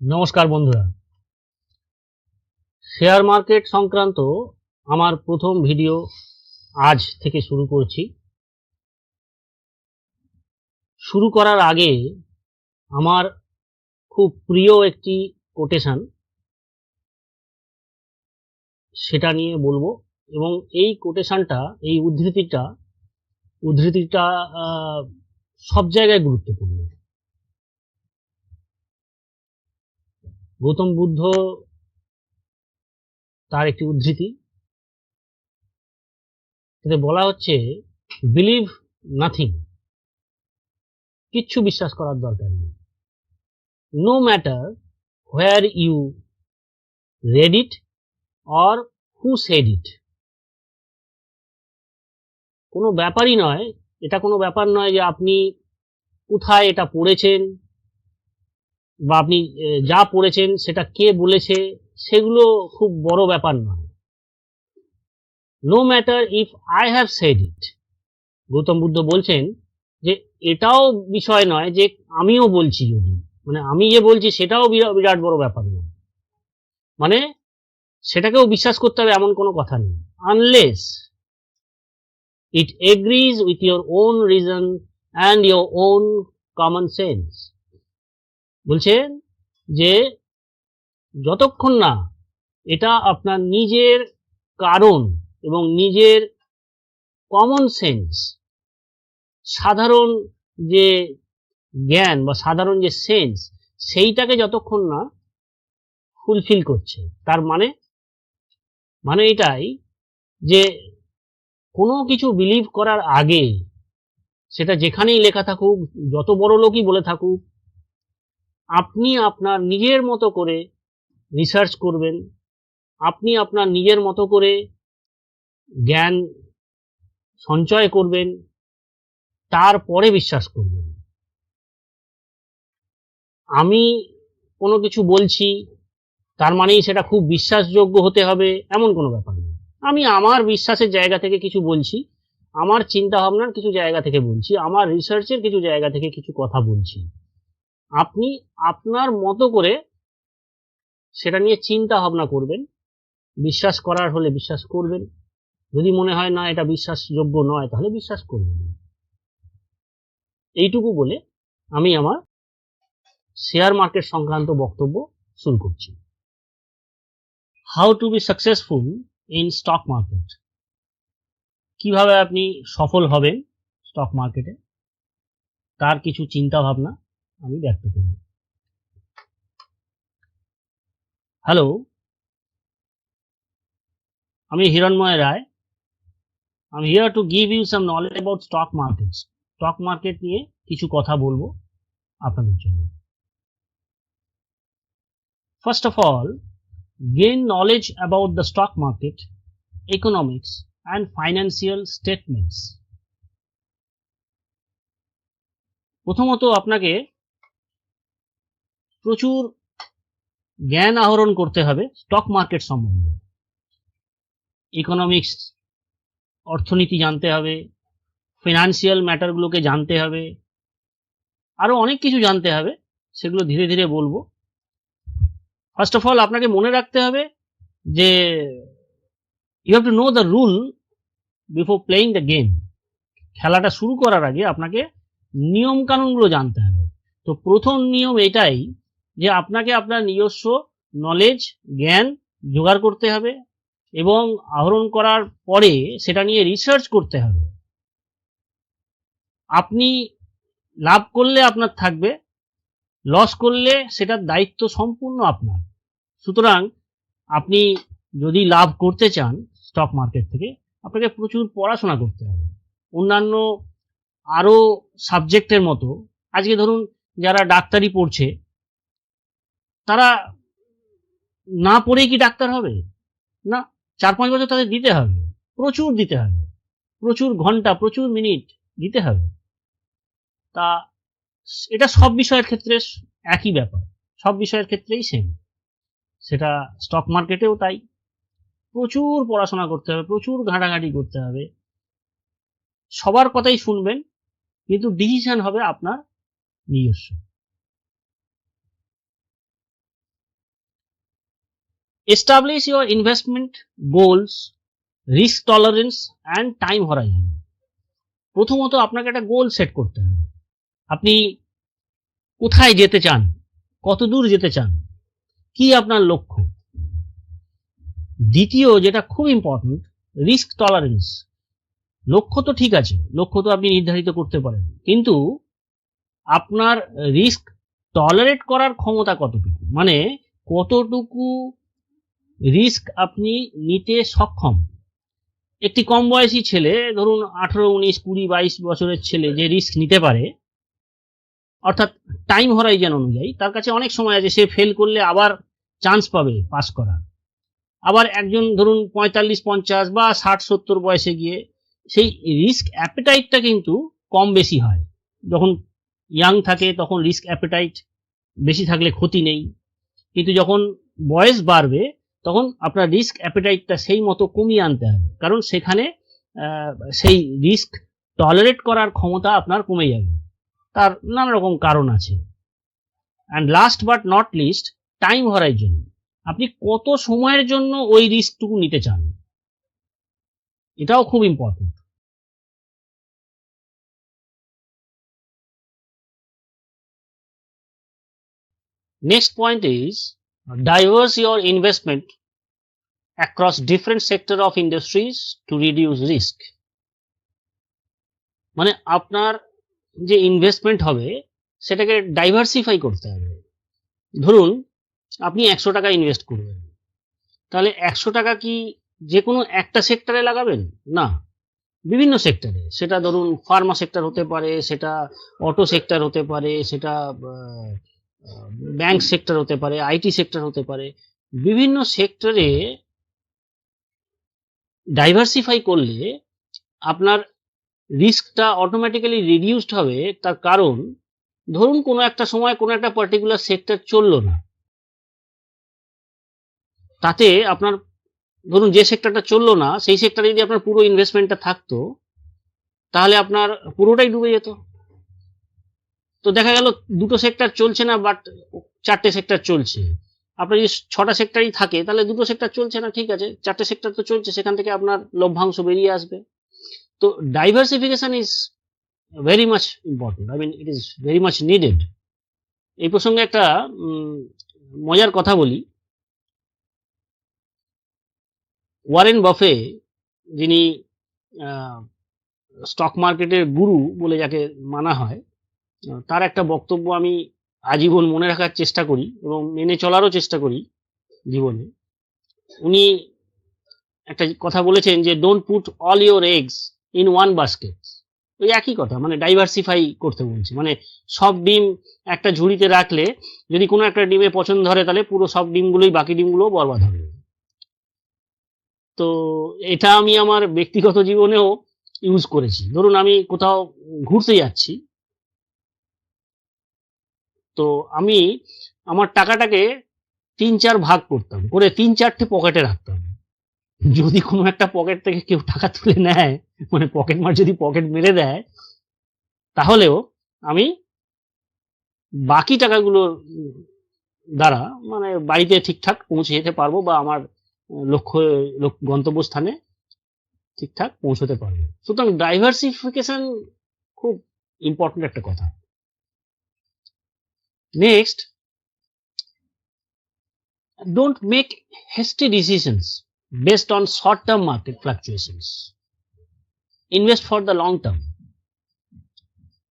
নমস্কার বন্ধুরা, share market সংক্রান্ত আমার প্রথম ভিডিও আজ থেকে শুরু করছি। শুরু করার আগে আমার খুব প্রিয় একটি কোটেশন সেটা নিয়ে বলবো, এবং এই কোটেশনটা, এই উদ্ধৃতিটা সব জায়গায় গুরুত্বপূর্ণ। গৌতম বুদ্ধ তার একটি উদ্ধৃতি, এতে বলা হচ্ছে, বিলিভ নাথিং, কিচ্ছু বিশ্বাস করার দরকার নেই। No matter where you read it or who said it। কোনো ব্যাপারই নয়, এটা কোনো ব্যাপার নয় যে আপনি কোথায় এটা পড়েছেন বা আপনি যা পড়েছেন সেটা কে বলেছে, সেগুলো খুব বড় ব্যাপার নয়। No matter if I have said it, Gautam Buddha বলছেন যে এটাও বিষয় নয় যে আমিও বলছি, যদি মানে আমি যে বলছি সেটাও বিরাট বড় ব্যাপার নয়, মানে সেটাকেও বিশ্বাস করতে হবে এমন কোনো কথা নেই। Unless it agrees with your own reason and your own common sense। বলছেন যে যতক্ষণ না এটা আপনার নিজের কারণ এবং নিজের কমন সেন্স, সাধারণ যে জ্ঞান বা সাধারণ যে সেন্স, সেইটাকে যতক্ষণ না ফুলফিল করছে, তার মানে এটাই যে কোনো কিছু বিলিভ করার আগে, সেটা যেখানেই লেখা থাকুক, যত বড় লোকই বলে থাকুক, আপনি আপনার নিজের মতো করে রিসার্চ করবেন, আপনি আপনার নিজের মতো করে জ্ঞান সঞ্চয় করবেন, তারপরে বিশ্বাস করবেন। আমি কোনো কিছু বলছি তার মানেই সেটা খুব বিশ্বাসযোগ্য হতে হবে এমন কোনো ব্যাপার নেই। আমি আমার বিশ্বাসের জায়গা থেকে কিছু বলছি, আমার চিন্তা ভাবনার কিছু জায়গা থেকে বলছি, আমার রিসার্চের কিছু জায়গা থেকে কিছু কথা বলছি। আপনি আপনার মতো করে সেটা নিয়ে চিন্তা ভাবনা করবেন, বিশ্বাস করার হলে বিশ্বাস করবেন, যদি মনে হয় না এটা বিশ্বাসযোগ্য নয় তাহলে বিশ্বাস করবেন। এইটুকু বলে আমি আমার শেয়ার মার্কেট সংক্রান্ত বক্তব্য শুরু করছি। How to be successful in stock market, কিভাবে আপনি সফল হবেন স্টক মার্কেটে, তার কিছু চিন্তা ভাবনা আমি ব্যক্ত করব। হ্যালো, আমি হিরণময় রায়। আমি here to give you some knowledge about stock markets. Stock market নিয়ে কিছু কথা বলবো আপনাদের জন্য। First of all, gain knowledge about the stock market, economics and financial statements। প্রথমত আপনাকে প্রচুর জ্ঞান আহরণ করতে হবে স্টক মার্কেট সম্বন্ধে। ইকোনমিক্স, অর্থনীতি জানতে হবে, ফিনান্সিয়াল ম্যাটারগুলোকে জানতে হবে, আরো অনেক কিছু জানতে হবে, সেগুলো ধীরে ধীরে বলবো। ফার্স্ট অফ অল আপনাকে মনে রাখতে হবে যে you have to know the rule before playing the game. খেলাটা শুরু করার আগে আপনাকে নিয়ম কানুনগুলো জানতে হবে। তো প্রথম নিয়ম এটাই যে আপনাকে আপনার নিজস্ব নলেজ, জ্ঞান জোগাড় করতে হবে, এবং আহরণ করার পরে সেটা নিয়ে রিসার্চ করতে হবে। আপনি লাভ করলে আপনার থাকবে, লস করলে সেটার দায়িত্ব সম্পূর্ণ আপনার। সুতরাং আপনি যদি লাভ করতে চান স্টক মার্কেট থেকে, আপনাকে প্রচুর পড়াশোনা করতে হবে। অন্যান্য আরো সাবজেক্টের মতো, আজকে ধরুন যারা ডাক্তারি পড়ছে, তারা না পড়েই কি ডাক্তার হবে? না, 4-5 বছর তাদের দিতে হবে, প্রচুর দিতে হবে, প্রচুর ঘন্টা, প্রচুর মিনিট দিতে হবে। তা এটা সব বিষয়ের ক্ষেত্রে একই ব্যাপার, সব বিষয়ের ক্ষেত্রেই সেম। সেটা স্টক মার্কেটেও তাই, প্রচুর পড়াশোনা করতে হবে, প্রচুর ঘাঁটাঘাঁটি করতে হবে। সবার কথাই শুনবেন, কিন্তু ডিসিশন হবে আপনার নিজস্ব। Establish your investment goals, risk tolerance and time horizon. প্রথমত আপনাকে একটা গোল সেট করতে হবে। আপনি কোথায় যেতে চান, কত দূর যেতে চান, কি আপনার লক্ষ্য। দ্বিতীয় যেটা খুব ইম্পর্টেন্ট, রিস্ক টলারেন্স। লক্ষ্য তো ঠিক আছে, লক্ষ্য তো আপনি নির্ধারিত করতে পারেন, কিন্তু আপনার রিস্ক টলারেট করার ক্ষমতা কতটুকু, মানে কতটুকু রিস্ক আপনি নিতে সক্ষম। একটি কম বয়সী ছেলে, ধরুন 18, 19, 20, 22 বছরের ছেলে যে রিস্ক নিতে পারে, অর্থাৎ টাইম হরাইজন অনুযায়ী তার কাছে অনেক সময় আছে, সে ফেল করলে আবার চান্স পাবে পাস করার। আবার একজন ধরুন 45, 50 বা 60, 70 বয়সে গিয়ে সেই রিস্ক অ্যাপেটাইটটা কিন্তু কম বেশি হয়। যখন ইয়াং থাকে তখন রিস্ক অ্যাপেটাইট বেশি থাকলে ক্ষতি নেই, কিন্তু যখন বয়স বাড়বে তখন আপনার রিস্ক অ্যাপেটাইটটা সেই মতো কমিয়ে আনতে হবে, কারণ সেখানে সেই রিস্ক টলারেট করার ক্ষমতা আপনার কমে যাবে। তার নানা রকম কারণ আছে। And last but not list, time Horizon. আপনি কত সময়ের জন্য ওই রিস্কটুকু নিতে চান, এটাও খুব important. Next point is diverse your investment across different sector of industries to reduce risk. মানে আপনার যে ইনভেস্টমেন্ট হবে সেটাকে ডাইভার্সিফাই করতে হবে। ধরুন আপনি 100 টাকা ইনভেস্ট করবেন, তাহলে 100 টাকা কি যে কোনো একটা সেক্টরে লাগাবেন? না, বিভিন্ন সেক্টরে। সেটা ধরুন ফার্মা সেক্টর হতে পারে, সেটা অটো সেক্টর হতে পারে, সেটা ব্যাংক সেক্টর হতে পারে, আইটি সেক্টর হতে পারে। বিভিন্ন সেক্টরে ডাইভার্সিফাই করলে আপনার রিস্কটা অটোমেটিক্যালি রিডিউসড হবে। তার কারণ ধরুন কোনো একটা সময় কোনো একটা পার্টিকুলার সেক্টর চললো না, তাতে আপনার ধরুন যে সেক্টরটা চললো না সেই সেক্টরে যদি আপনার পুরো ইনভেস্টমেন্টটা থাকতো তাহলে আপনার পুরোটাই ডুবে যেত। তো দেখা গেল দুটো সেক্টর চলছে না, বাট 4টে সেক্টর চলছে। আপনার যদি 6টা সেক্টরই থাকে তাহলে দুটো সেক্টর চলছে না, ঠিক আছে, 4টে সেক্টর তো চলছে, সেখান থেকে আপনার লভ্যাংশ বেরিয়ে আসবে। তো diversification is very much important, I mean it is very much needed. এই প্রসঙ্গে একটা মজার কথা বলি। ওয়ারেন বাফে, যিনি স্টক মার্কেটের গুরু বলে যাকে মানা হয়, তার একটা বক্তব্য আমি আজীবন মনে রাখার চেষ্টা করি এবং মেনে চলারও চেষ্টা করি জীবনে। উনি একটা কথা বলেছেন যে don't put all your eggs in one basket. ওই একই কথা, মানে ডাইভার্সিফাই করতে বলছে। মানে সব ডিম একটা ঝুড়িতে রাখলে যদি কোনো একটা ডিমে পছন্দ ধরে তাহলে পুরো সব ডিমগুলোই, বাকি ডিমগুলো বরবাদ হবে। তো এটা আমি আমার ব্যক্তিগত জীবনেও ইউজ করেছি। ধরুন আমি কোথাও ঘুরতে যাচ্ছি, তো আমি আমার টাকাটাকে 3-4 ভাগ করতাম করে 3-4টে পকেটে রাখতাম। যদি কোনো একটা পকেট থেকে কেউ টাকা তুলে নেয়, মানে পকেট মার যদি পকেট মেরে দেয়, তাহলেও আমি বাকি টাকাগুলোর দ্বারা মানে বাড়িতে ঠিকঠাক পৌঁছে যেতে পারবো বা আমার গন্তব্যস্থানে ঠিকঠাক পৌঁছতে পারবো। সুতরাং ডাইভার্সিফিকেশন খুব ইম্পর্টেন্ট একটা কথা। Next, don't make hasty decisions based on short-term market fluctuations. Invest for the long term.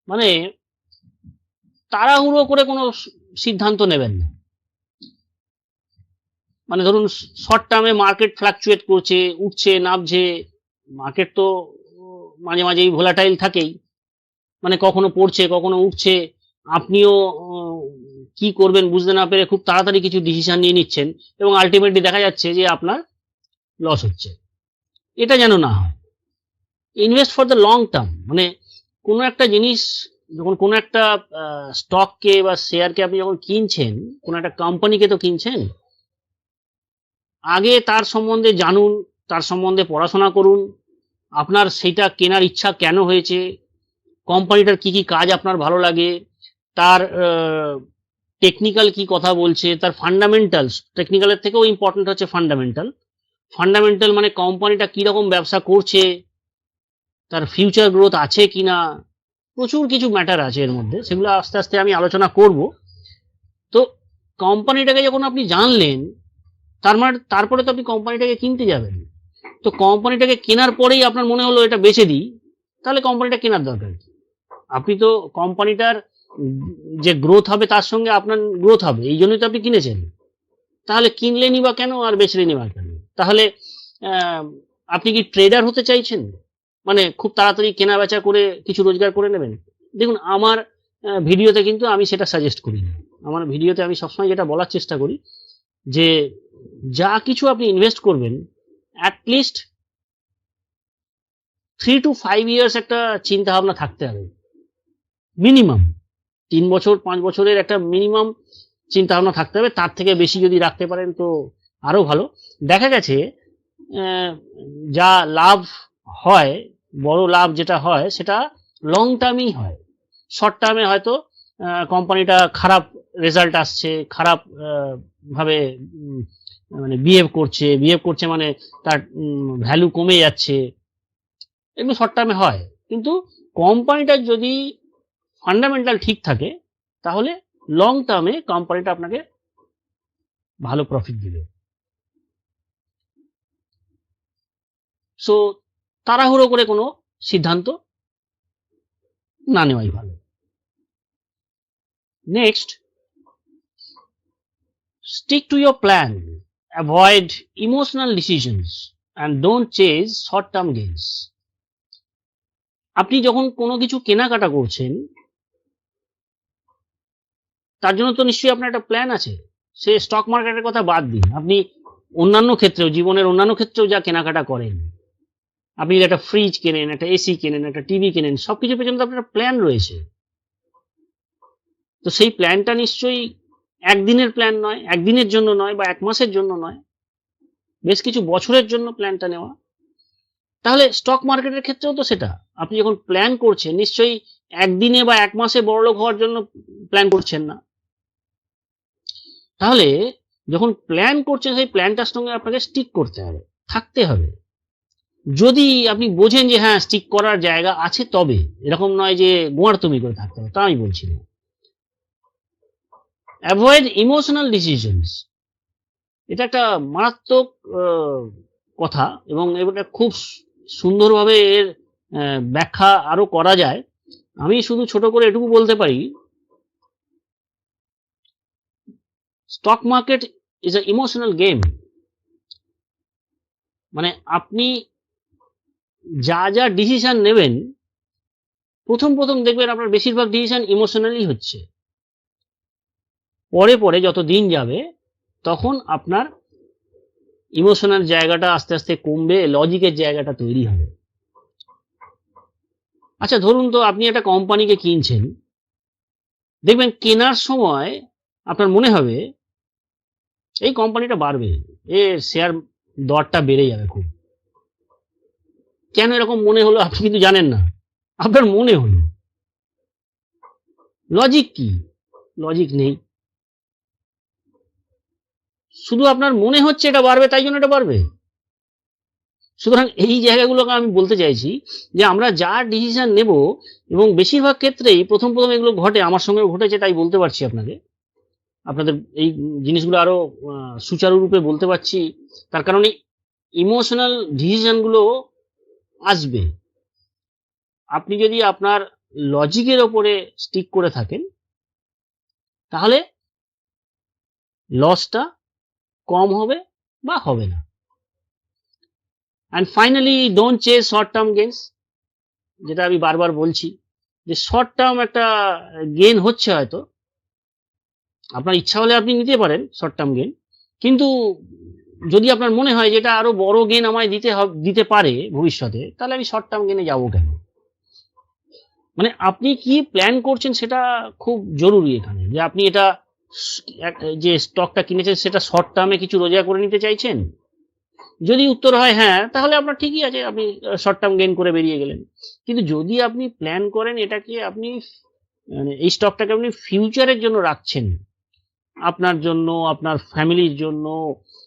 মানে তাড়াহুড়ো করে কোনো সিদ্ধান্ত নেবেন না। মানে ধরুন শর্ট টার্মে মার্কেট ফ্লাকচুয়েট করছে, উঠছে নামছে, মার্কেট তো মাঝে মাঝেই ভোলাটাইল থাকেই, মানে কখনো পড়ছে কখনো উঠছে, আপনিও কি করবেন বুঝতে না পেরে খুব তাড়াতাড়ি কিছু ডিসিশন নিয়ে নিচ্ছেন এবং আলটিমেটলি দেখা যাচ্ছে যে আপনার লস হচ্ছে। এটা যেন না হয়। Invest for the long term, মানে কোনো একটা জিনিস যখন কোনো একটা স্টককে বা শেয়ারকে আপনি যখন কিনছেন, কোনো একটা কোম্পানিকে তো কিনছেন, আগে তার সম্বন্ধে জানুন, তার সম্বন্ধে পড়াশোনা করুন, আপনার সেইটা কেনার ইচ্ছা কেন হয়েছে, কোম্পানিটার কি কি কাজ আপনার ভালো লাগে, তার টেকনিক্যাল কি কথা বলছে, তার ফান্ডামেন্টালস, টেকনিক্যালের থেকেও ইম্পর্টেন্ট হচ্ছে ফান্ডামেন্টাল। ফান্ডামেন্টাল মানে কোম্পানিটা কিরকম ব্যবসা করছে, তার ফিউচার গ্রোথ আছে কিনা, প্রচুর কিছু ম্যাটার আছে এর মধ্যে, সেগুলো আস্তে আস্তে আমি আলোচনা করব। তো কোম্পানিটাকে যখন আপনি জানলেন, তারপরে তো আপনি কোম্পানিটাকে কিনতে যাবেন। তো কোম্পানিটাকে কেনার পরেই আপনার মনে হলো এটা বেচে দিই, তাহলে কোম্পানিটা কেনার দরকার কি? আপনি তো কোম্পানিটার যে গ্রোথ হবে তার সঙ্গে আপনার গ্রোথ হবে, এই জন্যই তো আপনি কিনেছেন। তাহলে কিনলেনই বা কেন আর বেচলেনই বা কেন? তাহলে আপনি কি ট্রেডার হতে চাইছেন, মানে খুব তাড়াতাড়ি কেনা বেচা করে কিছু রোজগার করে নেবেন? দেখুন, আমার ভিডিওতে কিন্তু আমি সেটা সাজেস্ট করি না। আমার ভিডিওতে আমি সবসময় যেটা বলার চেষ্টা করি যে যা কিছু আপনি ইনভেস্ট করবেন, অ্যাটলিস্ট 3 to 5 ইয়ার্স একটা চিন্তা ভাবনা থাকতে হবে, মিনিমাম 3 বছর 5 বছরের একটা মিনিমাম চিন্তা ভাবনা থাকতে হবে। তার থেকে বেশি যদি রাখতে পারেন তো আরো ভালো। দেখা গেছে যা লাভ হয়, বড় লাভ যেটা হয় সেটা লং টার্মই হয়। শর্ট টার্মে হয়তো কোম্পানিটা খারাপ রেজাল্ট আসছে, খারাপ ভাবে মানে বিহেভ করছে মানে তার ভ্যালু কমে যাচ্ছে, এগুলো শর্ট টার্মে হয়। কিন্তু কোম্পানিটার যদি ফান্ডামেন্টাল ঠিক থাকে তাহলে লং টার্মে কোম্পানিটা আপনাকে ভালো প্রফিট দিবে। সো তাড়াহুড়ো করে কোনো সিদ্ধান্ত না নেওয়াই ভালো। Next, stick to your plan, avoid emotional decisions and don't chase short term gains. আপনি যখন কোনো কিছু কেনাকাটা করছেন তার জন্য তো নিশ্চয়ই আপনার একটা প্ল্যান আছে। সে স্টক মার্কেটের কথা বাদ দিন, আপনি অন্যান্য ক্ষেত্রেও, জীবনের অন্যান্য ক্ষেত্রেও যা কেনাকাটা করেন, আপনি একটা ফ্রিজ কেনেন, একটা এসি কেনেন, একটা টিভি কেনেন, সবকিছু পেছনে তো আপনার প্ল্যান রয়েছে। তো সেই প্ল্যানটা নিশ্চয়ই একদিনের প্ল্যান নয়, একদিনের জন্য নয়, বা 1 মাসের জন্য নয়, বেশ কিছু বছরের জন্য প্ল্যানটা নেওয়া। তাহলে স্টক মার্কেটের ক্ষেত্রেও তো সেটা, আপনি যখন প্ল্যান করছেন নিশ্চয়ই একদিনে বা 1 মাসে বড়লোক হওয়ার জন্য প্ল্যান করছেন না। তাহলে যখন প্ল্যান করছেন সেই প্ল্যানটার সঙ্গে আপনাকে স্টিক করতে হবে, থাকতে হবে। যদি আপনি বোঝেন যে হ্যাঁ স্টিক করার জায়গা আছে, তবে এরকম নয় যে গোয়ার্তুমি করে থাকতে হবে, তা আমি বলছি না। অ্যাভয়েড ইমোশনাল ডিসিশনস, এটা একটা মারাত্মক কথা, এবং এটা খুব সুন্দরভাবে এর ব্যাখ্যা আরো করা যায়। আমি শুধু ছোট করে এটুকু বলতে পারি, stock market is a emotional game. মানে আপনি যা যা ডিসিশন নেবেন, প্রথম দেখবেন আপনার বেশিরভাগ ডিসিশন ইমোশনালি হচ্ছে। পরে পরে যত দিন যাবে তখন আপনার ইমোশনাল জায়গাটা আস্তে আস্তে কমবে, লজিকের জায়গাটা তৈরি হবে। আচ্ছা, ধরুন তো আপনি একটা কোম্পানিকে কিনছেন, দেখবেন কেনার সময় আপনার মনে হবে এই কোম্পানিটা বাড়বে, এর শেয়ার দরটা বেড়ে যাবে খুব। কেন এরকম মনে হলো আপনি কিন্তু জানেন না, আপনার মনে হলো। লজিক কি? লজিক নেই, শুধু আপনার মনে হচ্ছে এটা বাড়বে তাই জন্য এটা বাড়বে। সুতরাং এই জায়গাগুলোকে আমি বলতে চাইছি যে আমরা যা ডিসিশন নেব, এবং বেশিরভাগ ক্ষেত্রেই প্রথম এগুলো ঘটে, আমার সঙ্গেও ঘটেছে, তাই বলতে পারছি আপনাদের এই জিনিসগুলো আরো সুচারুরূপে বলতে পারছি। তার কারণে ইমোশনাল ডিসিশনগুলো আসবে। আপনি যদি আপনার লজিকের ওপরে স্টিক করে থাকেন তাহলে লসটা কম হবে বা হবে না। And finally, don't chase short term gains, যেটা আমি বারবার বলছি যে শর্ট টার্ম একটা গেইন হচ্ছে, হয়তো আপনার ইচ্ছা হলে আপনি নিতে পারেন শর্ট টার্ম গেইন, কিন্তু যদি আপনার মনে হয় যে এটা আরো বড় গেইন আমায় দিতে পারে ভবিষ্যতে, তাহলে আমি শর্ট টার্ম গেইনে যাবো কেন? মানে আপনি কি প্ল্যান করছেন সেটা খুব জরুরি এখানে, যে আপনি এটা যে স্টকটা কিনেছেন সেটা শর্ট টার্মে কিছু রোজগার করে নিতে চাইছেন। যদি উত্তর হয় হ্যাঁ, তাহলে আপনার ঠিকই আছে, আপনি শর্ট টার্ম গেইন করে বেরিয়ে গেলেন। কিন্তু যদি আপনি প্ল্যান করেন এটাকে, আপনি মানে এই স্টকটাকে আপনি ফিউচারের জন্য রাখছেন, আপনার জন্য, আপনার ফ্যামিলির জন্য,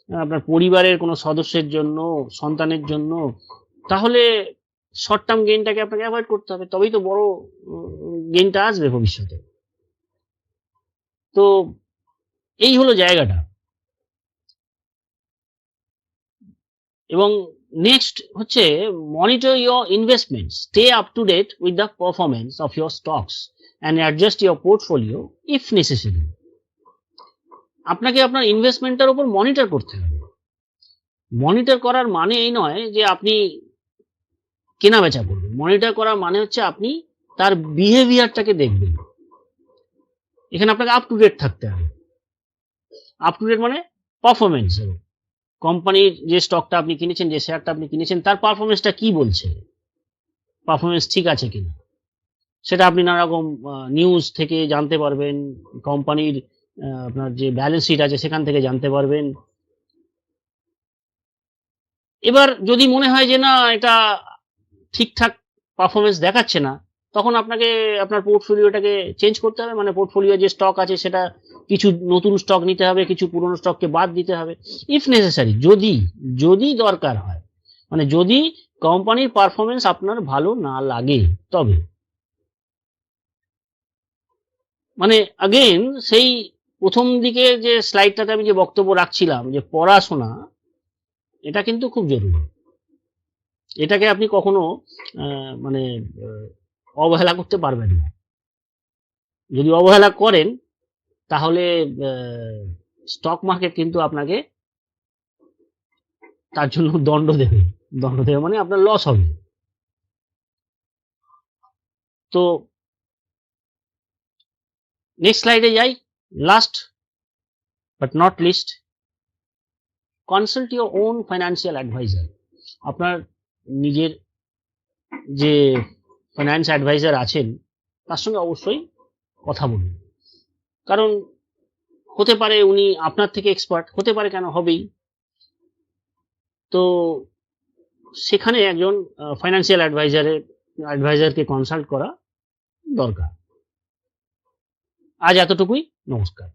আপনার পরিবারের কোনো সদস্যের জন্য, সন্তানের জন্য, তাহলে শর্ট টার্ম গেইনটাকে আপনাকে অ্যাভয়েড করতে হবে, তবেই তো বড় গেইনটা আসবে ভবিষ্যতে। তো এই হলো জায়গাটা। এবং নেক্সট হচ্ছে monitor your investment, stay up to date with the performance of your stocks and adjust your portfolio if necessary. আপনাকে আপনার ইনভেস্টমেন্টটার উপর মনিটর করতে হবে। মনিটর করার মানে এই নয় যে আপনি কেনা বেচা করবেন। মনিটর করার মানে হচ্ছে আপনি তার বিহেভিয়ারটাকে দেখবেন। এখানে আপনাকে আপ টু ডেট থাকতে হবে। আপ টু ডেট মানে পারফরমেন্স। কোম্পানির যে স্টকটা আপনি কিনেছেন, যে শেয়ারটা আপনি কিনেছেন, তার পারফরমেন্সটা কি বলছে, পারফরমেন্স ঠিক আছে কিনা, সেটা আপনি নানা রকম নিউজ থেকে জানতে পারবেন, কোম্পানির আপনার যে ব্যালেন্স শিট আছে সেখান থেকে জানতে পারবেন। এবার যদি মনে হয় যে না এটা ঠিকঠাক পারফরমেন্স দেখাচ্ছে না, তখন আপনাকে আপনার পোর্টফোলিওটাকে চেঞ্জ করতে হবে। মানে পোর্টফোলিও যে স্টক আছে সেটা কিছু নতুন স্টক নিতে হবে, কিছু পুরনো স্টককে বাদ দিতে হবে ইফ নেসেসারি, যদি দরকার হয়, মানে যদি কোম্পানির পারফরমেন্স আপনার ভালো না লাগে তবে। মানে अगेन সেই প্রথম দিকে যে স্লাইডটাতে আমি যে বক্তব্য রাখছিলাম যে পড়াশোনা, এটা কিন্তু খুব জরুরি। এটাকে আপনি কখনো মানে অবহেলা করতে পারবেন না। যদি অবহেলা করেন তাহলে স্টক মার্কেট কিন্তু আপনাকে তার জন্য দণ্ড দেবে মানে আপনার লস হবে। তো নেক্সট স্লাইডে যাই। Last but not least, consult your own financial adviser. আপনার নিজের যে ফাইন্যান্স অ্যাডভাইজার আছেন তার সঙ্গে অবশ্যই কথা বলুন, কারণ হতে পারে উনি আপনার থেকে এক্সপার্ট, হতে পারে, কেন হবেই। তো সেখানে একজন ফাইন্যান্সিয়াল অ্যাডভাইজারকে কনসাল্ট করা দরকার। আজ এতটুকুই, নমস্কার।